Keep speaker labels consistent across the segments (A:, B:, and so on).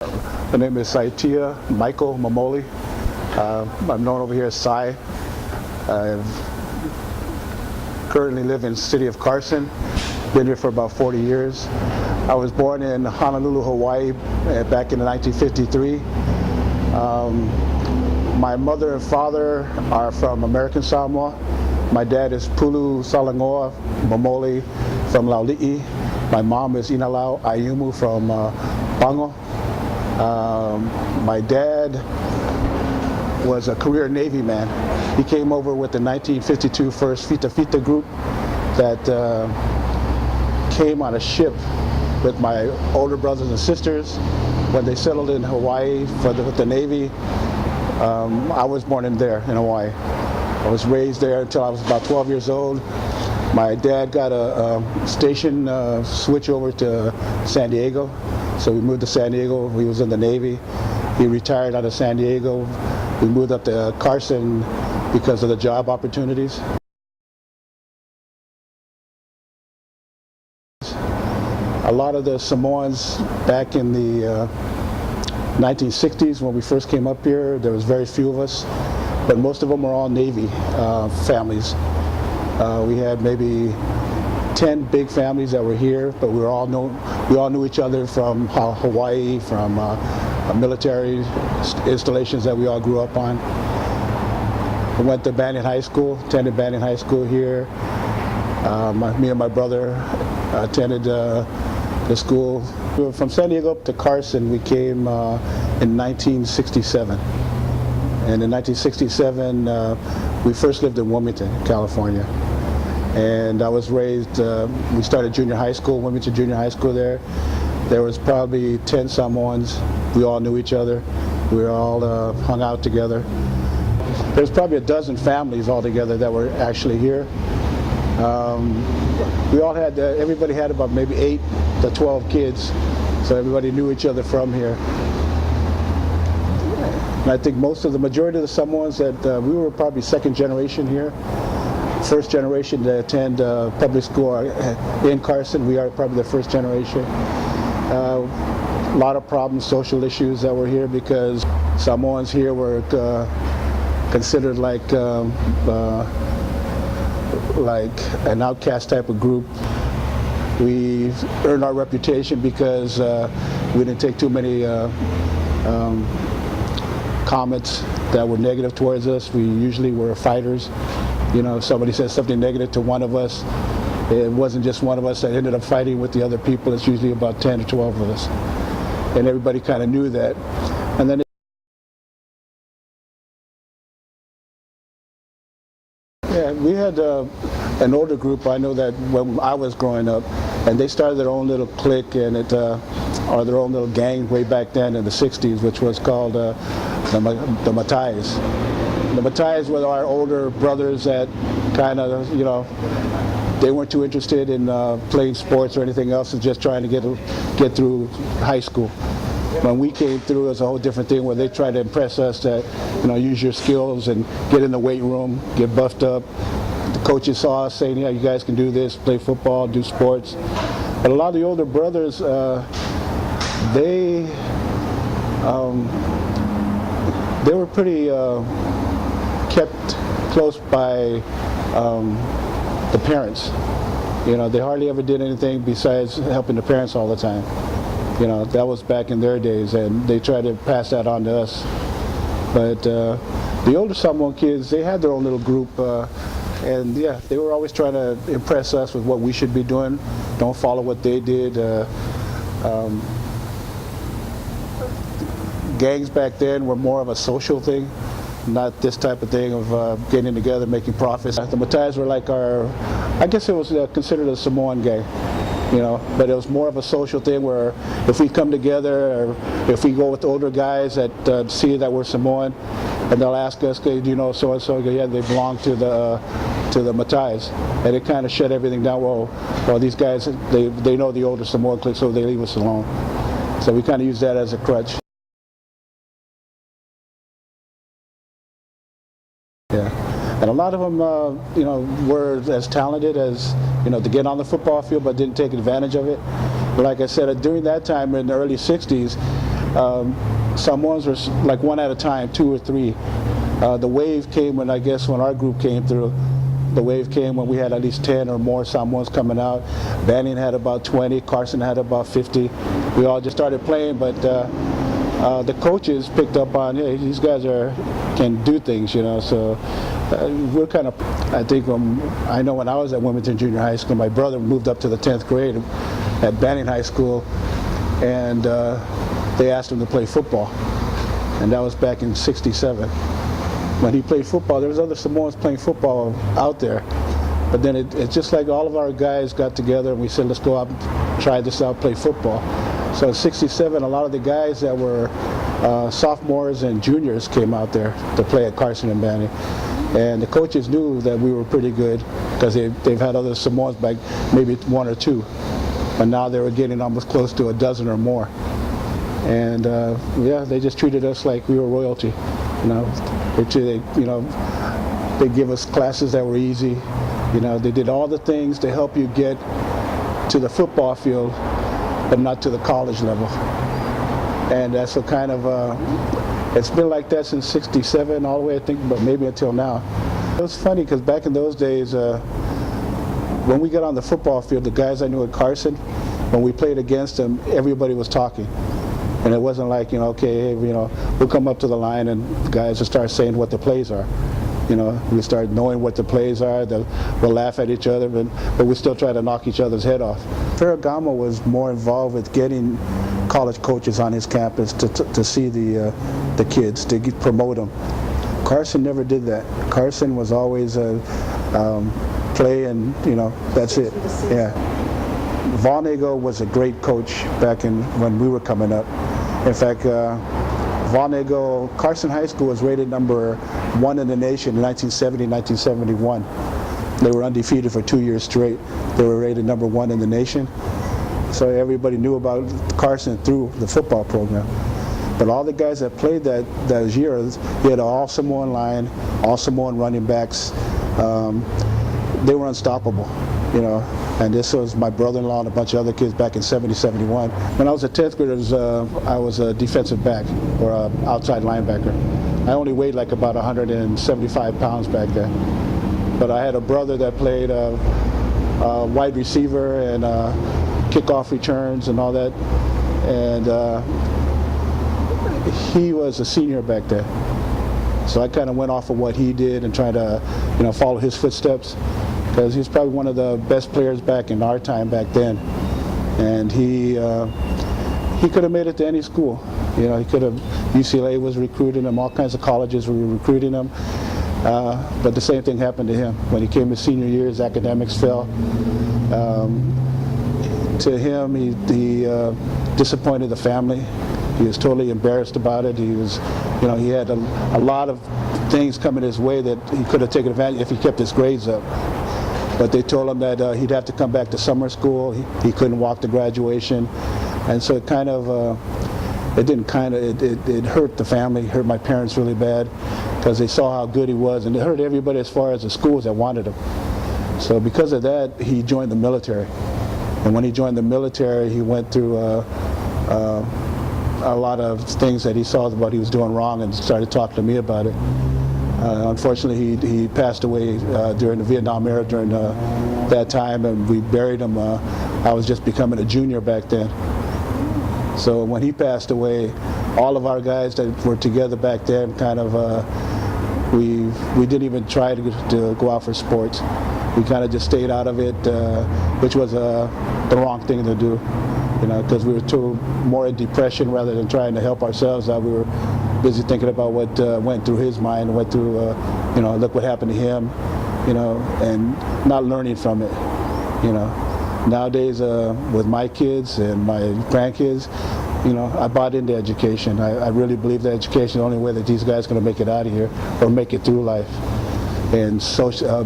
A: My name is Sai Momoli. I'm known over here as Sai. I currently live in the city of Carson. Been here for about 40 years. I was born in Honolulu, Hawaii back in 1953. My mother and father are from American Samoa. My dad is Pulu Salangoa Momoli from Lauli'i. My mom is Inalau Ayumu from Pango. My dad was a career Navy man. He came over with the 1952 first Fita Fita group that came on a ship with my older brothers and sisters. When they settled in Hawaii with the Navy, I was born in Hawaii. I was raised there until I was about 12 years old. My dad got a station switch over to San Diego, so we moved to San Diego. He was in the Navy. He retired out of San Diego. We moved up to Carson because of the job opportunities. A lot of the Samoans back in the 1960s, when we first came up here, there was very few of us, but most of them were all Navy families. We had maybe 10 big families that were here, but we all knew each other from Hawaii, from military installations that we all grew up on. I went to Banyan High School, attended Banyan High School here. Me and my brother attended the school. From San Diego up to Carson, we came in 1967. And in 1967, we first lived in Wilmington, California. And I was raised, we started junior high school, Wilmington Junior High School there. There was probably 10 Samoans. We all knew each other. We all hung out together. There's probably a dozen families altogether that were actually here. We all had, everybody had about maybe 8 to 12 kids, so everybody knew each other from here. And I think the majority of the Samoans that we were probably second generation here. First generation to attend public school in Carson. We are probably the first generation. A lot of problems, social issues that were here because Samoans here were considered like an outcast type of group. We earned our reputation because we didn't take too many comments that were negative towards us. We usually were fighters. You know, if somebody says something negative to one of us, it wasn't just one of us that ended up fighting with the other people. It's usually about 10 or 12 of us. And everybody kind of knew that. And then we had an older group. I know that when I was growing up, and they started their own little clique and or their own little gang way back then in the 60s, which was called the Matais. The Matais were our older brothers that kind of, you know, they weren't too interested in playing sports or anything else, and just trying to get through high school. When we came through, it was a whole different thing where they tried to impress us that, you know, use your skills and get in the weight room, get buffed up. The coaches saw us saying, yeah, you guys can do this, play football, do sports. But a lot of the older brothers, they were pretty kept close by the parents. You know, they hardly ever did anything besides helping the parents all the time. You know, that was back in their days, and they tried to pass that on to us. But the older Samoan kids, they had their own little group, and yeah, they were always trying to impress us with what we should be doing. Don't follow what they did. Gangs back then were more of a social thing, not this type of thing of getting together, making profits. The Matais were like I guess it was considered a Samoan gang, you know, but it was more of a social thing where if we come together, or if we go with older guys that see that we're Samoan, and they'll ask us, okay, do you know so-and-so? Yeah, they belong to the Matais. And it kind of shut everything down. Well, these guys, they know the older Samoan clique, so they leave us alone. So we kind of use that as a crutch. Yeah, and a lot of them, you know, were as talented as, you know, to get on the football field, but didn't take advantage of it. But like I said, during that time in the early 60s, Samoans were like one at a time, 2 or 3. The wave came when, I guess, when our group came through. The wave came when we had at least 10 or more Samoans coming out. Banning had about 20, Carson had about 50. We all just started playing, but the coaches picked up on, hey, these guys can do things, you know. So we're kind of, I think, I know when I was at Wilmington Junior High School, my brother moved up to the 10th grade at Banning High School, and they asked him to play football, and that was back in '67. When he played football, there was other Samoans playing football out there. But then it's just like all of our guys got together and we said, let's go out and try this out, play football. So in '67, a lot of the guys that were sophomores and juniors came out there to play at Carson and Banning. And the coaches knew that we were pretty good because they've had other Samoans back, maybe 1 or 2. But now they were getting almost close to a dozen or more. And yeah, they just treated us like we were royalty. You know, they give us classes that were easy. You know, they did all the things to help you get to the football field, but not to the college level. And that's a kind of, it's been like that since '67 all the way, I think, but maybe until now. It was funny because back in those days, when we got on the football field, the guys I knew at Carson, when we played against them, everybody was talking. And it wasn't like, you know, okay, hey, you know, we'll come up to the line and the guys will start saying what the plays are. You know, we start knowing what the plays are, we'll laugh at each other, but we still try to knock each other's head off. Ferragamo was more involved with getting college coaches on his campus to see the kids, to promote them. Carson never did that. Carson was always play and, you know, that's it. Yeah. Valnego was a great coach back when we were coming up. In fact, Valnego, Carson High School was rated number 1 in the nation in 1970, 1971. They were undefeated for 2 years straight. They were rated number 1 in the nation. So everybody knew about Carson through the football program. But all the guys that played those years, he had an all-Samoan line, all Samoan running backs. They were unstoppable, you know. And this was my brother-in-law and a bunch of other kids back in '70, '71. When I was a 10th grader, I was a defensive back or an outside linebacker. I only weighed like about 175 pounds back then. But I had a brother that played wide receiver and kickoff returns and all that. And he was a senior back then. So I kind of went off of what he did and tried to, you know, follow his footsteps, because he's probably one of the best players back in our time back then. And he could have made it to any school. You know, he could have, UCLA was recruiting him, all kinds of colleges were recruiting him. But the same thing happened to him. When he came his senior year, his academics fell. To him, he disappointed the family. He was totally embarrassed about it. He was, you know, he had a lot of things coming his way that he could have taken advantage if he kept his grades up. But they told him that he'd have to come back to summer school. He couldn't walk to graduation. And so it kind of, it hurt the family, hurt my parents really bad, because they saw how good he was, and it hurt everybody as far as the schools that wanted him. So because of that, he joined the military. And when he joined the military, he went through a lot of things that he saw what he was doing wrong and started talking to me about it. Unfortunately, he passed away during the Vietnam era during that time, and we buried him. I was just becoming a junior back then. So when he passed away, all of our guys that were together back then kind of, we didn't even try to go out for sports. We kind of just stayed out of it, which was the wrong thing to do, you know, because we were more in depression rather than trying to help ourselves out. We were busy thinking about what went through his mind, went through, you know, look what happened to him, you know, and not learning from it, you know. Nowadays, with my kids and my grandkids, you know, I bought into education. I really believe that education is the only way that these guys are going to make it out of here or make it through life. And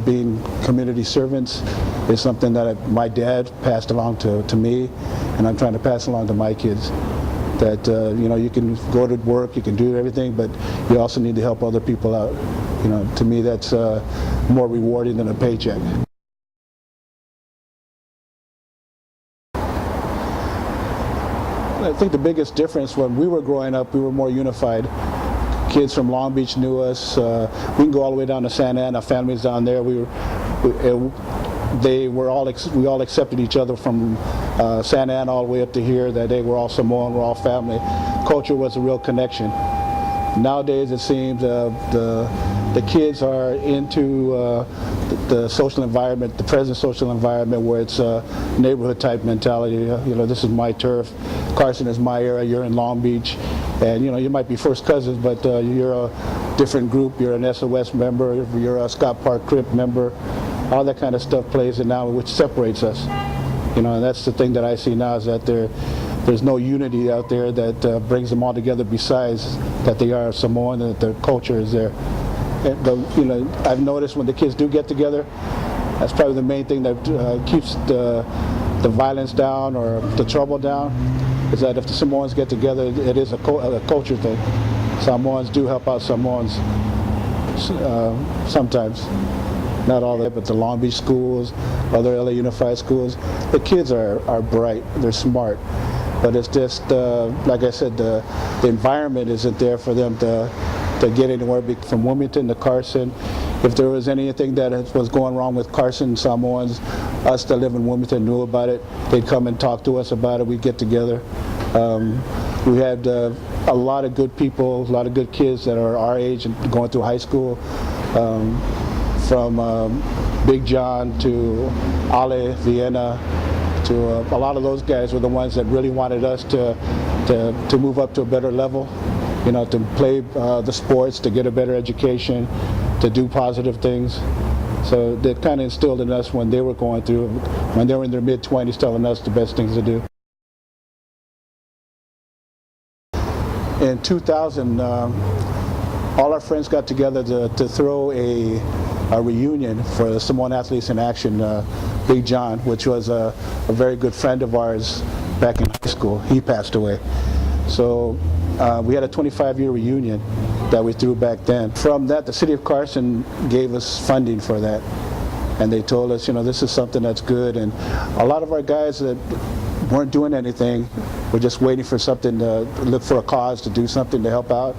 A: being community servants is something that my dad passed along to me, and I'm trying to pass along to my kids. That you know, you can go to work, you can do everything, but you also need to help other people out. You know, to me, that's more rewarding than a paycheck. I think the biggest difference when we were growing up, we were more unified. Kids from Long Beach knew us. We can go all the way down to Santa Ana. Families down there. We all accepted each other from Santa Ana all the way up to here. That they were all Samoan, we're all family. Culture was a real connection. Nowadays, it seems the kids are into the social environment, the present social environment, where it's a neighborhood type mentality. You know, this is my turf. Carson is my area. You're in Long Beach, and you know, you might be first cousins, but you're a different group. You're an SOS member. You're a Scott Park Crip member. All that kind of stuff plays in now, which separates us. You know, and that's the thing that I see now, is that there's no unity out there that brings them all together, besides that they are Samoan and that their culture is there. You know, I've noticed when the kids do get together, that's probably the main thing that keeps the violence down or the trouble down, is that if the Samoans get together, it is a culture thing. Samoans do help out Samoans sometimes. Not all that, but the Long Beach schools, other LA Unified schools, the kids are bright, they're smart. But it's just, like I said, the environment isn't there for them to get anywhere. From Wilmington to Carson, if there was anything that was going wrong with Carson Samoans, us that live in Wilmington knew about it. They'd come and talk to us about it. We'd get together. We had a lot of good people, a lot of good kids that are our age and going through high school. From Big John to Ale, Vienna, to a lot of those guys were the ones that really wanted us to move up to a better level, you know, to play the sports, to get a better education, to do positive things. So that kind of instilled in us when they were going through, when they were in their mid-20s, telling us the best things to do. In 2000, all our friends got together to throw a reunion for the Samoan Athletes in Action, Big John, which was a very good friend of ours back in high school. He passed away. So we had a 25-year reunion that we threw back then. From that, the city of Carson gave us funding for that. And they told us, you know, this is something that's good. And a lot of our guys that weren't doing anything were just waiting for something to look for a cause, to do something to help out.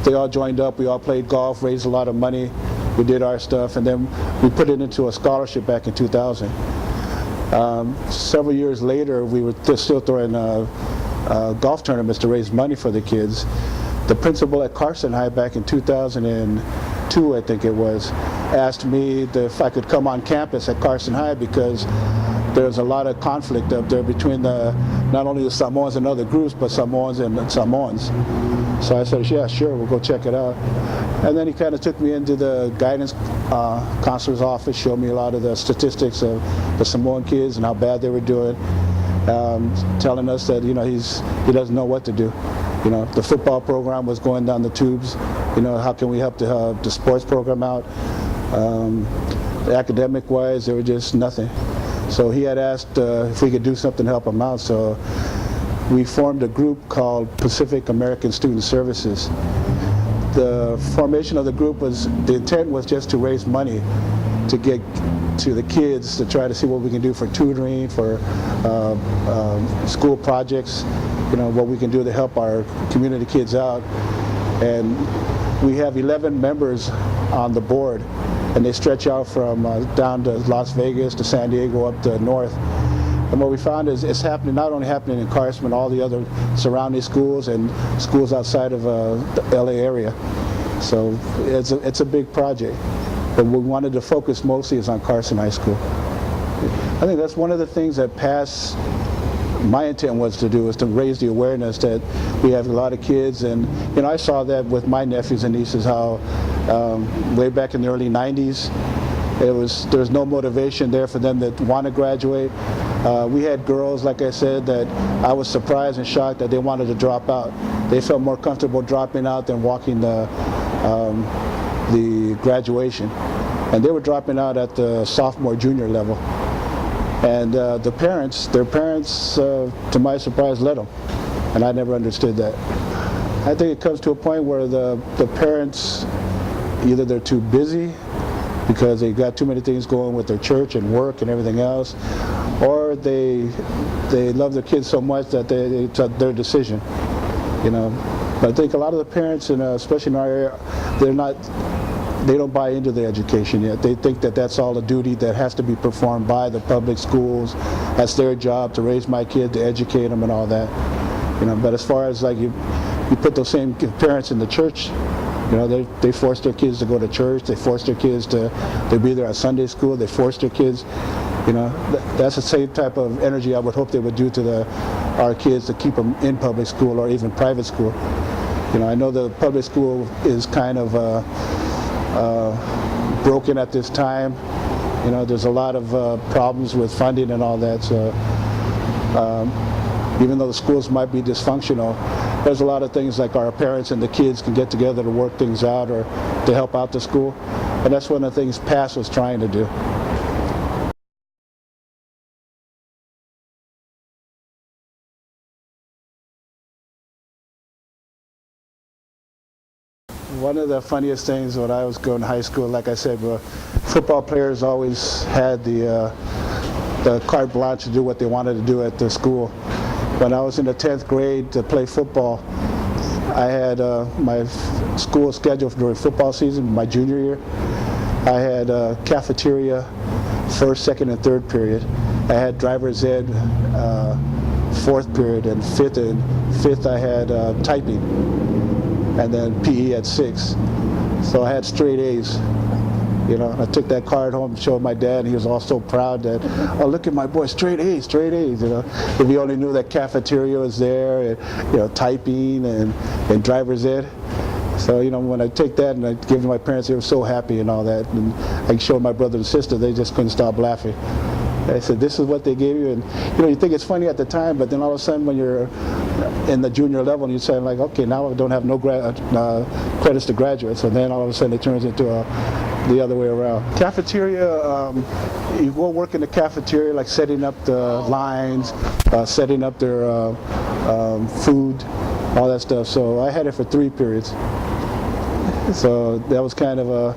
A: They all joined up. We all played golf, raised a lot of money. We did our stuff, and then we put it into a scholarship back in 2000. Several years later, we were still throwing golf tournaments to raise money for the kids. The principal at Carson High back in 2002, I think it was, asked me if I could come on campus at Carson High, because there's a lot of conflict up there between not only the Samoans and other groups, but Samoans and Samoans. So I said, yeah, sure, we'll go check it out. And then he kind of took me into the guidance counselor's office, showed me a lot of the statistics of the Samoan kids and how bad they were doing, telling us that, you know, he doesn't know what to do. You know, the football program was going down the tubes. You know, how can we help the sports program out? Academic-wise, they were just nothing. So he had asked if we could do something to help him out. So we formed a group called Pacific American Student Services. The formation of the group the intent was just to raise money to get to the kids, to try to see what we can do for tutoring, for school projects, you know, what we can do to help our community kids out. And we have 11 members on the board, and they stretch out from down to Las Vegas to San Diego up to north. And what we found is it's happening, not only happening in Carson, but all the other surrounding schools and schools outside of the LA area. So it's a big project. But we wanted to focus mostly is on Carson High School. I think that's one of the things that my intent was to do, is to raise the awareness that we have a lot of kids. And you know, I saw that with my nephews and nieces, how way back in the early 90s, there was no motivation there for them that want to graduate. We had girls, like I said, that I was surprised and shocked that they wanted to drop out. They felt more comfortable dropping out than walking the graduation. And they were dropping out at the sophomore, junior level. And their parents, to my surprise, let them. And I never understood that. I think it comes to a point where the parents, either they're too busy because they got too many things going with their church and work and everything else, or they love their kids so much that it's their decision, you know. But I think a lot of the parents, and especially in our area, they don't buy into the education yet. They think that that's all a duty that has to be performed by the public schools. That's their job to raise my kid, to educate them and all that. You know, but as far as like you put those same parents in the church, you know, they force their kids to go to church. They force their kids to be there at Sunday school. They force their kids, you know, that's the same type of energy I would hope they would do to our kids to keep them in public school or even private school. You know, I know the public school is kind of broken at this time. You know, there's a lot of problems with funding and all that. So even though the schools might be dysfunctional, there's a lot of things like our parents and the kids can get together to work things out or to help out the school. And that's one of the things PASS was trying to do. One of the funniest things when I was going to high school, like I said, football players always had the carte blanche to do what they wanted to do at the school. When I was in the 10th grade to play football, I had my school schedule during football season, my junior year. I had cafeteria, first, second, and third period. I had driver's ed, fourth period, and fifth I had typing, and then PE at 6. So I had straight A's. You know, I took that card home and showed my dad, and he was all so proud that, oh, look at my boy, straight A's, you know. If he only knew that cafeteria was there, and, you know, typing and driver's ed. So, you know, when I take that and I give it to my parents, they were so happy and all that. And I showed my brother and sister, they just couldn't stop laughing. I said, this is what they gave you? And, you know, you think it's funny at the time, but then all of a sudden when you're in the junior level and you say, like, okay, now I don't have no credits to graduate. So then all of a sudden it turns into the other way around. Cafeteria, you go work in the cafeteria, like setting up the lines, setting up their food, all that stuff. So I had it for 3 periods. So that was kind of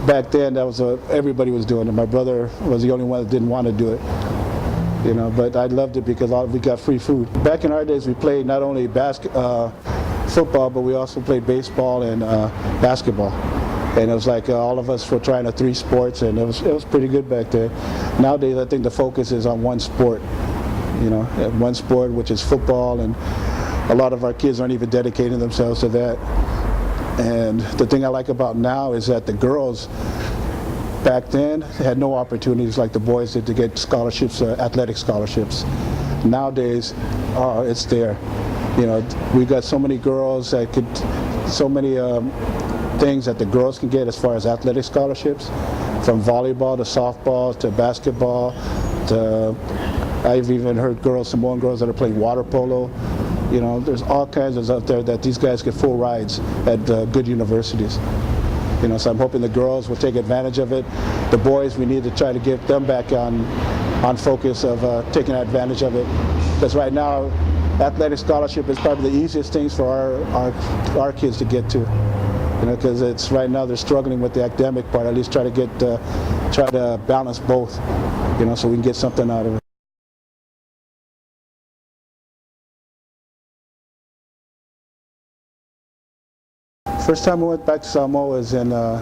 A: back then, that was everybody was doing it. My brother was the only one that didn't want to do it. You know, but I loved it because we got free food. Back in our days, we played not only football, but we also played baseball and basketball. And it was like all of us were trying 3 sports, and it was pretty good back then. Nowadays, I think the focus is on one sport. You know, one sport, which is football, and a lot of our kids aren't even dedicating themselves to that. And the thing I like about now is that the girls back then had no opportunities like the boys did to get scholarships, athletic scholarships. Nowadays, it's there. You know, we got so many girls that could, so many things that the girls can get as far as athletic scholarships, from volleyball to softball to basketball to, I've even heard Samoan girls that are playing water polo. You know, there's all kinds of out there that these guys get full rides at good universities. You know, so I'm hoping the girls will take advantage of it. The boys, we need to try to get them back on focus of taking advantage of it. Because right now, athletic scholarship is probably the easiest things for our kids to get to. You know, because it's right now they're struggling with the academic part. At least try to balance both. You know, so we can get something out of it. First time I went back to Samoa was in, I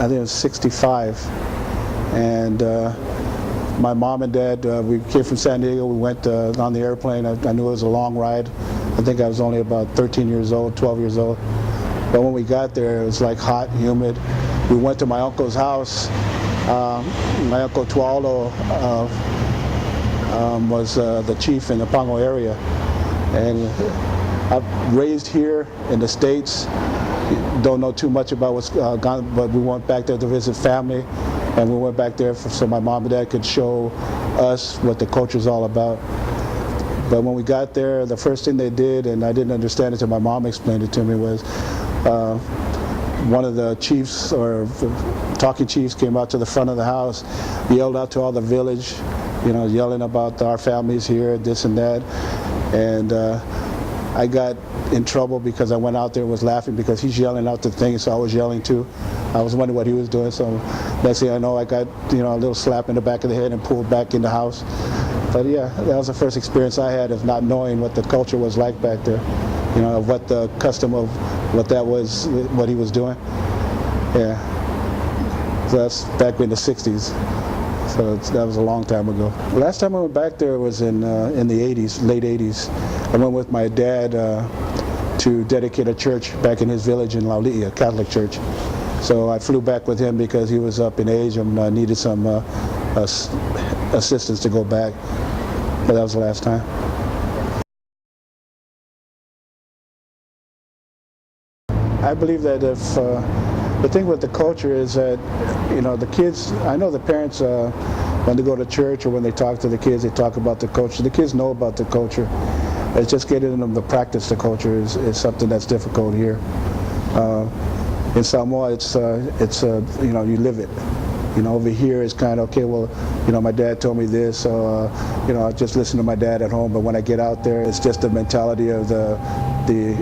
A: think it was 65. And my mom and dad, we came from San Diego, we went on the airplane. I knew it was a long ride. I think I was only about 13 years old, 12 years old. But when we got there, it was like hot, humid. We went to my uncle's house. My uncle Tualo was the chief in the Pango area. And I'm raised here in the States. Don't know too much about what's gone, but we went back there to visit family, and we went back there so my mom and dad could show us what the culture's all about. But when we got there, the first thing they did, and I didn't understand it until my mom explained it to me, was one of the chiefs, or talking chiefs, came out to the front of the house, yelled out to all the village, you know, yelling about our families here, this and that. And I got in trouble because I went out there and was laughing because he's yelling out the thing, so I was yelling too. I was wondering what he was doing, so next thing I know, I got, you know, a little slap in the back of the head and pulled back in the house. But yeah, that was the first experience I had of not knowing what the culture was like back there. You know, what the custom of what that was, what he was doing. Yeah. So that's back in the 60s. So that was a long time ago. Last time I went back there was in the 80s, late 80s. I went with my dad to dedicate a church back in his village in Lauli'i, a Catholic church. So I flew back with him because he was up in age and needed some assistance to go back. But that was the last time. I believe that if the thing with the culture is that, you know, the kids, I know the parents, when they go to church or when they talk to the kids, they talk about the culture. The kids know about the culture. It's just getting them to practice the culture is something that's difficult here. In Samoa, it's you know, you live it. You know, over here it's kind of, okay, well, you know, my dad told me this, so, you know, I just listen to my dad at home, but when I get out there, it's just the mentality of the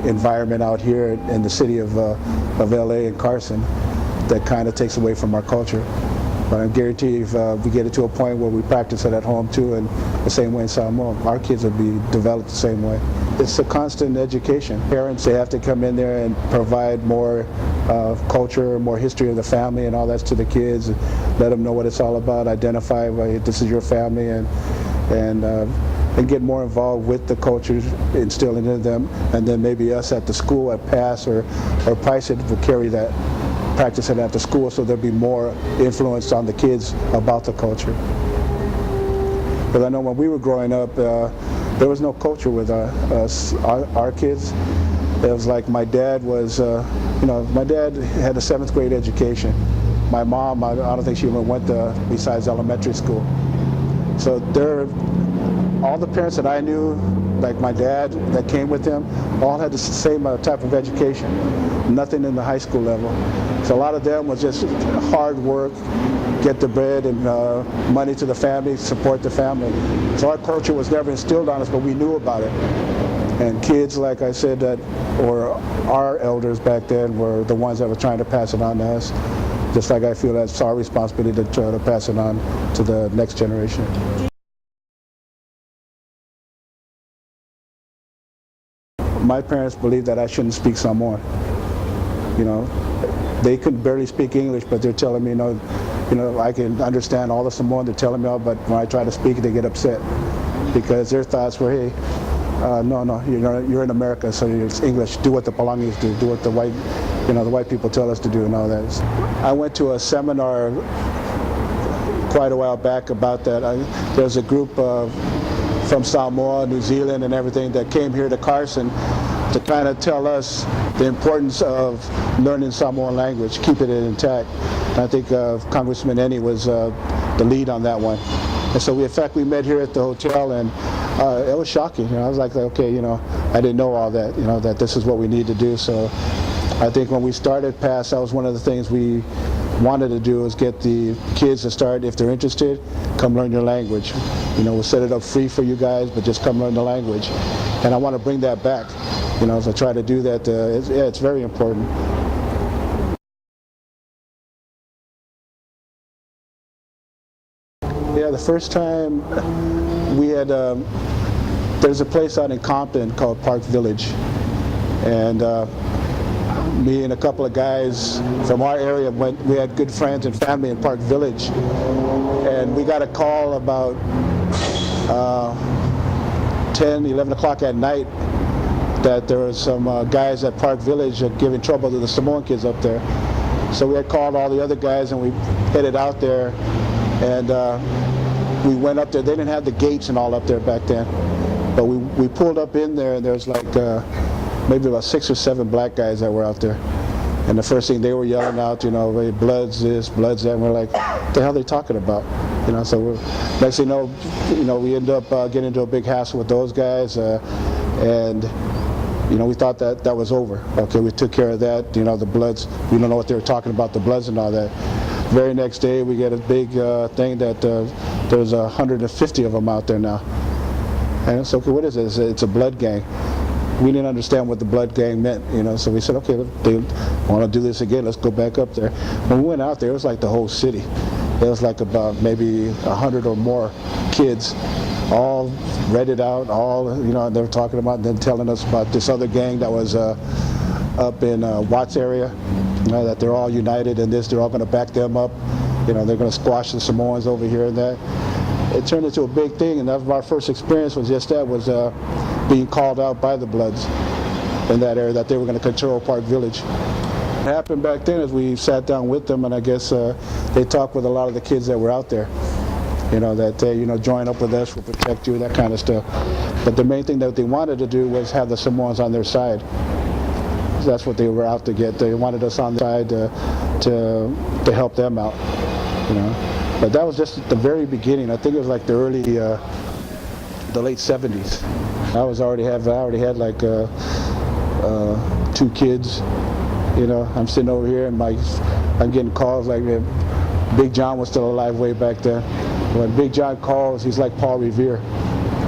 A: environment out here in the city of LA and Carson that kind of takes away from our culture. But I guarantee if we get it to a point where we practice it at home too, and the same way in Samoa, our kids will be developed the same way. It's a constant education. Parents, they have to come in there and provide more culture, more history of the family and all that to the kids, and let them know what it's all about, identify why this is your family, and get more involved with the culture, instilling in them, and then maybe us at the school at PASS or PICET will carry that, practice it at the school, so there'll be more influence on the kids about the culture. Because I know when we were growing up, there was no culture with our kids. It was like my dad was, you know, my dad had a 7th grade education. My mom, I don't think she even went besides elementary school. So all the parents that I knew, like my dad that came with him, all had the same type of education, nothing in the high school level. So a lot of them was just hard work, get the bread and money to the family, support the family. So our culture was never instilled on us, but we knew about it. And kids, like I said, or our elders back then were the ones that were trying to pass it on to us. Just like I feel that's our responsibility to try to pass it on to the next generation. My parents believed that I shouldn't speak Samoan. You know, they could barely speak English, but they're telling me, you know, I can understand all the Samoan. They're telling me all, but when I try to speak, they get upset because their thoughts were, hey, no, you're in America, so it's English. Do what the Palangis do what the white people tell us to do, and all that. I went to a seminar quite a while back about that. There's a group from Samoa, New Zealand, and everything that came here to Carson to kind of tell us the importance of learning Samoan language, keeping it intact. And I think Congressman Eni was the lead on that one. And so in fact, we met here at the hotel, and it was shocking. You know, I was like, okay, you know, I didn't know all that, you know, that this is what we need to do. So I think when we started PASS, that was one of the things we wanted to do, is get the kids to start, if they're interested, come learn your language. You know, we'll set it up free for you guys, but just come learn the language. And I want to bring that back, you know, so try to do that. It's very important. Yeah, the first time we had, there's a place out in Compton called Park Village, and me and a couple of guys from our area we had good friends and family in Park Village, and we got a call about 10, 11 o'clock at night that there was some guys at Park Village giving trouble to the Samoan kids up there. So we had called all the other guys, and we headed out there, and we went up there. They didn't have the gates and all up there back then, but we pulled up in there, and there's like maybe about 6 or 7 black guys that were out there. And the first thing they were yelling out, you know, hey, blood's this, blood's that, and we're like, what the hell are they talking about? You know, so next thing you know, we end up getting into a big hassle with those guys, and you know, we thought that was over. Okay, we took care of that. You know, the Bloods, we don't know what they were talking about, the Bloods and all that. Very next day, we get a big thing that there's 150 of them out there now. And it's okay, what is it? It's a blood gang. We didn't understand what the blood gang meant, you know, so we said, okay, they want to do this again, let's go back up there. When we went out there, it was like the whole city. There was like about maybe 100 or more kids all read it out, all, you know, they were talking about, then telling us about this other gang that was up in Watts area, you know, that they're all united in this, they're all going to back them up, you know, they're going to squash the Samoans over here and that. It turned into a big thing, and that was our first experience, was just that, was being called out by the Bloods in that area, that they were going to control Park Village. What happened back then is we sat down with them, and I guess they talked with a lot of the kids that were out there, you know, that they, you know, join up with us, we'll protect you, that kind of stuff. But the main thing that they wanted to do was have the Samoans on their side. So that's what they were out to get. They wanted us on their side to help them out, you know. But that was just at the very beginning. I think it was like the late 70s. I already had like 2 kids. You know, I'm sitting over here and I'm getting calls like, Big John was still alive way back then. When Big John calls, he's like Paul Revere.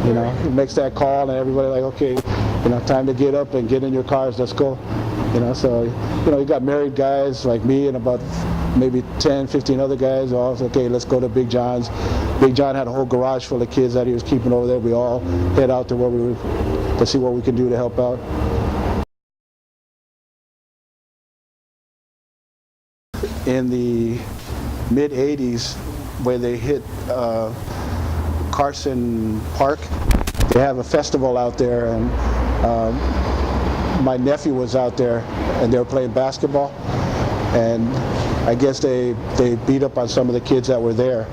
A: You know, he makes that call and everybody like, okay, you know, time to get up and get in your cars, let's go. You know, so, you know, you got married guys like me and about maybe 10, 15 other guys. All okay, let's go to Big John's. Big John had a whole garage full of kids that he was keeping over there. We all head out to to see what we can do to help out. In the mid-'80s, where they hit Carson Park, they have a festival out there, and my nephew was out there, and they were playing basketball, and I guess they beat up on some of the kids that were there,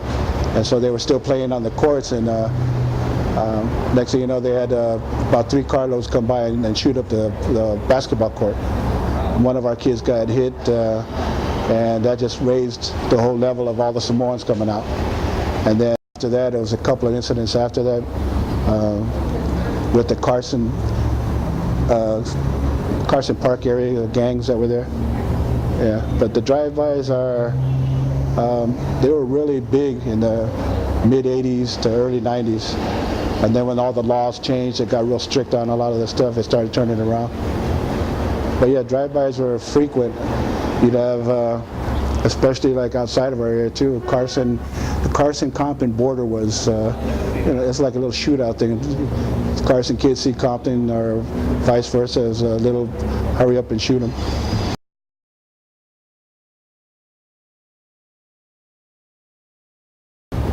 A: and so they were still playing on the courts, and next thing you know, they had about 3 carloads come by and shoot up the basketball court. One of our kids got hit, and that just raised the whole level of all the Samoans coming out. And then after that, there was a couple of incidents after that with the Carson Park area, the gangs that were there. Yeah, but the drive-bys they were really big in the mid-'80s to early '90s. And then when all the laws changed, it got real strict on a lot of the stuff, it started turning around. But yeah, drive-bys were frequent. You'd have, especially like outside of our area too, the Carson-Compton border was, you know, it's like a little shootout thing. Carson kids see Compton or vice versa as a little hurry up and shoot them.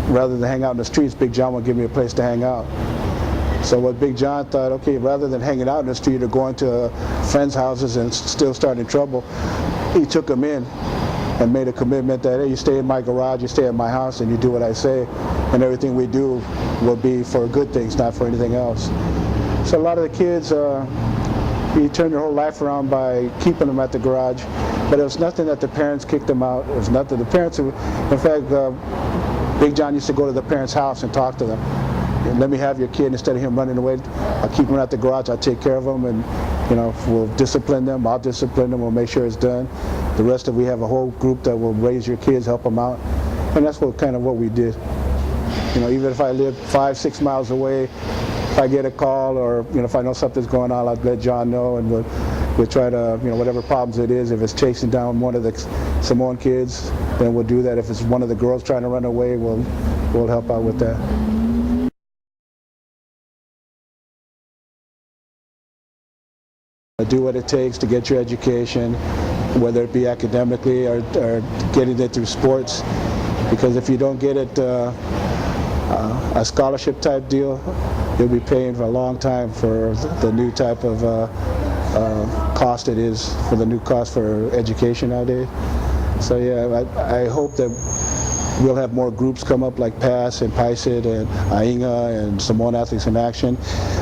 A: Rather than hang out in the streets, Big John would give me a place to hang out. So what Big John thought, okay, rather than hanging out in the street or going to friends' houses and still starting trouble, he took them in and made a commitment that, hey, you stay in my garage, you stay at my house, and you do what I say, and everything we do will be for good things, not for anything else. So a lot of the kids, he turned their whole life around by keeping them at the garage, but it was nothing that the parents kicked them out. It was nothing. The parents, in fact, Big John used to go to the parents' house and talk to them. Let me have your kid, instead of him running away. I'll keep him at the garage, I'll take care of him, and you know, we'll discipline them, I'll discipline them, we'll make sure it's done. The rest of we have a whole group that will raise your kids, help them out. And that's kind of what we did. You know, even if I live 5-6 miles away, if I get a call or, you know, if I know something's going on, I'll let John know, and we'll try to, you know, whatever problems it is, if it's chasing down one of the Samoan kids, then we'll do that. If it's one of the girls trying to run away, we'll help out with that. Do what it takes to get your education, whether it be academically or getting it through sports, because if you don't get it a scholarship type deal, you'll be paying for a long time for the new type of cost it is, for the new cost for education nowadays. So yeah, I hope that we'll have more groups come up like PASS and PICIT and AINGA and Samoan Athletes in Action.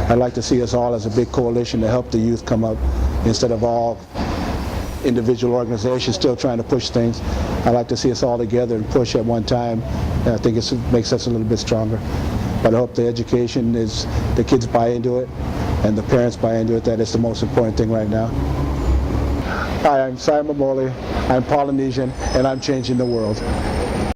A: I'd like to see us all as a big coalition to help the youth come up, instead of all individual organizations still trying to push things. I'd like to see us all together and push at one time. And I think it makes us a little bit stronger. But I hope the education is, the kids buy into it and the parents buy into it. That is the most important thing right now. Hi, I'm Sai Momoli. I'm Polynesian, and I'm changing the world.